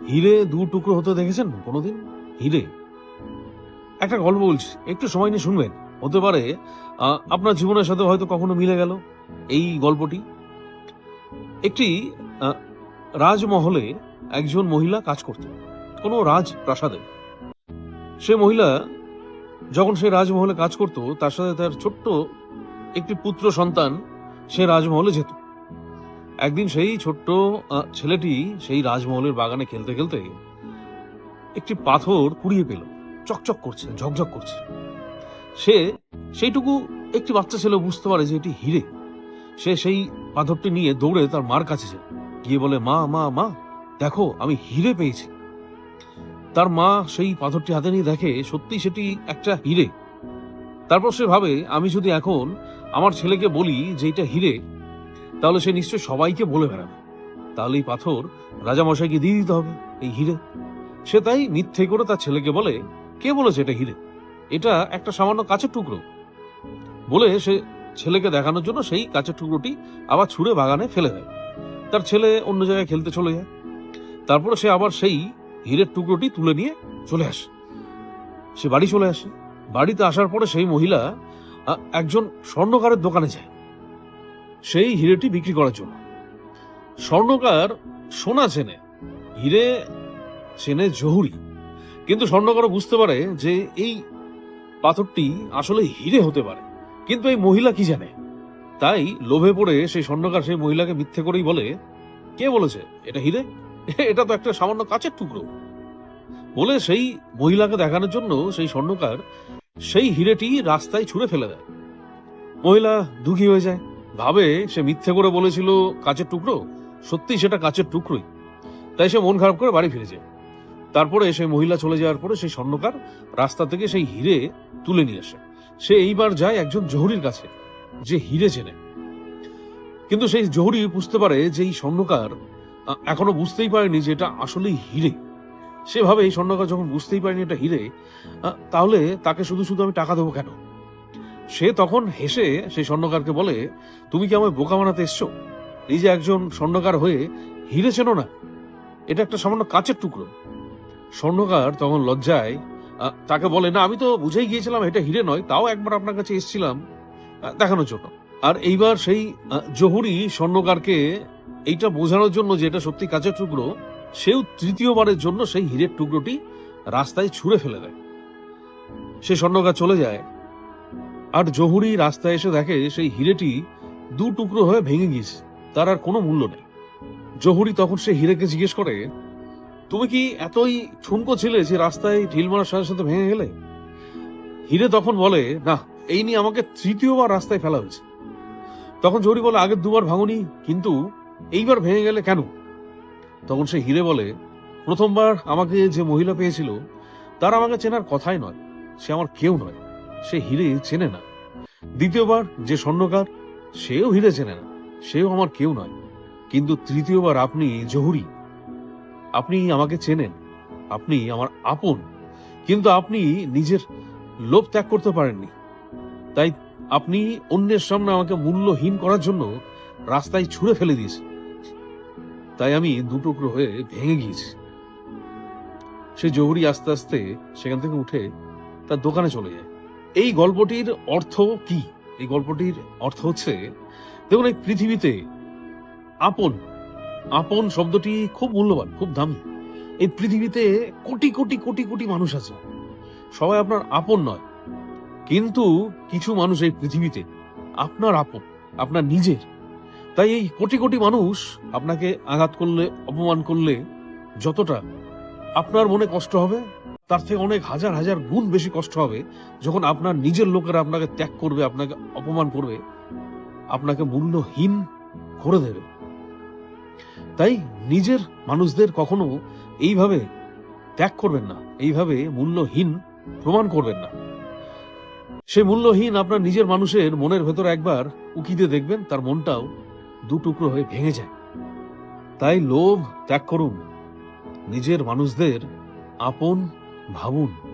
হিরে দু টুকরো হতে দেখেছেন কোনোদিন? হিরে, একটা গল্প বলছি, একটু সময় নিয়ে শুনবেন। হতে পারে আপনার জীবনের সাথে হয়তো কখনো মিলে গেল এই গল্পটি। একটি আহ, রাজমহলে একজন মহিলা কাজ করত, কোনো রাজপ্রাসাদে। সে মহিলা যখন সে রাজমহলে কাজ করত, তার সাথে তার ছোট্ট একটি পুত্র সন্তান সে রাজমহলে যেত। একদিন সেই ছোট্ট ছেলেটি সেই রাজমহলের বাগানে খেলতে খেলতে একটি পাথর কুড়িয়ে পেল, চকচক করছে, ঝকঝক করছে। সে সেইটুকু একটি বাচ্চা ছেলে বুঝতে পারে যে এটি হিরে। সে সেই পাথরটি নিয়ে দৌড়ে তার মার কাছে যায়, গিয়ে বলে, মা মা মা, দেখো আমি হিরে পেয়েছি। তার মা সেই পাথরটি হাতে নিয়ে দেখে সত্যি সেটি একটা হিরে। তারপর সে ভাবে, আমি যদি এখন আমার ছেলেকে বলি যে এটা হিরে, তাহলে সে নিশ্চয় সবাইকে বলে বেড়াবে, তাহলে এই পাথর রাজামশাইকে দিয়ে দিতে হবে এই হিরে। সে তাই মিথ্যে করে তার ছেলেকে বলে, কে বলেছে এটা হিরে, এটা একটা সামান্য কাঁচের টুকরো বলে সে ছেলেকে দেখানোর জন্য সেই কাঁচের টুকরোটি আবার ছুঁড়ে বাগানে ফেলে দেয়। তার ছেলে অন্য জায়গায় খেলতে চলে যায়। তারপরে সে আবার সেই হীরের টুকরোটি তুলে নিয়ে চলে আসে। সে বাড়ি চলে আসে। বাড়িতে আসার পরে সেই মহিলা একজন স্বর্ণকারের দোকানে যায় সেই হিরেটি বিক্রি করার জন্য। স্বর্ণকার সোনা চেনে, হিরে চেনে জহুরি, কিন্তু স্বর্ণকারও বুঝতে পারে যে এই পাথরটি আসলে হিরে হতে পারে, কিন্তু এই মহিলা কি জানে। তাই লোভে পড়ে সেই স্বর্ণকার সেই মহিলাকে মিথ্যে করেই বলে, কে বলেছে এটা হিরে, এটা তো একটা সামান্য কাচের টুকরো বলে সেই মহিলাকে দেখানোর জন্য সেই স্বর্ণকার সেই হিরেটি রাস্তায় ছুঁড়ে ফেলে দেয়। মহিলা দুঃখী হয়ে যায়, ভাবে সে মিথ্যে করে বলেছিল কাচের টুকরো, সত্যি সেটা কাচের টুকরোই। তাই সে মন খারাপ করে বাড়ি ফিরে যায়। তারপরে সেই মহিলা চলে যাওয়ার পরে সেই স্বর্ণকার রাস্তা থেকে সেই হিরে তুলে নিয়ে আসে। সে এইবার যায় একজন জহুরির কাছে, যে হিরে চেনে। কিন্তু সেই জহুরি বুঝতে পারে যে এই স্বর্ণকার এখনো বুঝতেই পারেনি যে এটা আসলেই হিরে। সেভাবে এই স্বর্ণকার যখন বুঝতেই পারেনি এটা হিরে, তাহলে তাকে শুধু শুধু আমি টাকা দেবো কেন। সে তখন হেসে সেই স্বর্ণকারকে বলে, তুমি কি আমায় বোকা বানাতে এসছো? নিজে একজন স্বর্ণকার হয়ে হিরে চেনো না, এটা একটা সামান্য কাচের টুকরো। স্বর্ণকার তখন লজ্জায় তাকে বলে, না আমি তো বুঝেই গিয়েছিলাম এটা হিরে নয়, তাও একবার আপনার কাছে এসেছিলাম দেখানোর জন্য। আর এইবার সেই জহুরি স্বর্ণকারকে এইটা বোঝানোর জন্য যে এটা সত্যি কাচের টুকরো, সেও তৃতীয়বারের জন্য সেই হীরের টুকরোটি রাস্তায় ছুঁড়ে ফেলে দেয়। সে স্বর্ণকার চলে যায়, আর জহুরি রাস্তায় এসে দেখে সেই হিরেটি দু টুকরো হয়ে ভেঙে গিয়েছে, তার আর কোনো মূল্য নেই। জহুরি তখন সে হিরেকে জিজ্ঞেস করে, তুমি কি এতই ঠুনকো ছিলে যে রাস্তায় ঢিল মারার সাথে সাথে ভেঙে গেলে? হিরে তখন বলে, না, এই নিয়ে আমাকে তৃতীয়বার রাস্তায় ফেলা হয়েছে। তখন জহুরি বলে, আগের দুবার ভাঙুনি, কিন্তু এইবার ভেঙে গেলে কেন? তখন সে হিরে বলে, প্রথমবার আমাকে যে মহিলা পেয়েছিল তার আমাকে চেনার কথাই নয়, সে আমার কেউ নয়, সে হিরে চেনে না। দ্বিতীয়বার যে স্বর্ণকার, সেও হিরে চেনে না, সেও আমার কেউ নয়। কিন্তু তৃতীয়বার আপনি জহুরি, আপনি আমাকে চেনেন, আপনি আমার আপন, কিন্তু আপনি নিজের লোভ ত্যাগ করতে পারেননি। তাই আপনি অন্যের সামনে আমাকে মূল্যহীন করার জন্য রাস্তায় ছুঁড়ে ফেলে দিয়েছেন। তাই আমি দুটুকরো হয়ে ভেঙে গিয়েছি। সে জহুরি আস্তে আস্তে সেখান থেকে উঠে তার দোকানে চলে যায়। এই গল্পটির অর্থ কি? এই গল্পটির অর্থ হচ্ছে, দেখুন, এই পৃথিবীতে আপন, আপন শব্দটি খুব মূল্যবান, খুব দামি। এই পৃথিবীতে কোটি কোটি কোটি কোটি মানুষ আছে, সবাই আপনার আপন নয়, কিন্তু কিছু মানুষ এই পৃথিবীতে আপনার আপন, আপনার নিজের। তাই এই কোটি কোটি মানুষ আপনাকে আঘাত করলে, অপমান করলে যতটা আপনার মনে কষ্ট হবে, তার থেকে অনেক হাজার হাজার গুণ বেশি কষ্ট হবে যখন আপনার নিজের লোকেরা আপনাকে ত্যাগ করবে, আপনাকে অপমান করবে, আপনাকে মূল্যহীন করে দেবে। তাই নিজের মানুষদের কখনো এইভাবে ত্যাগ করবেন না, এইভাবে মূল্যহীন প্রমাণ করবেন না। সে মূল্যহীন আপনার নিজের মানুষের মনের ভেতর একবার উকি দিয়ে দেখবেন, তার মনটাও দু টুকরো হয়ে ভেঙে যায়। তাই লোভ ত্যাগ করুন, নিজের মানুষদের আপন ভাবুন।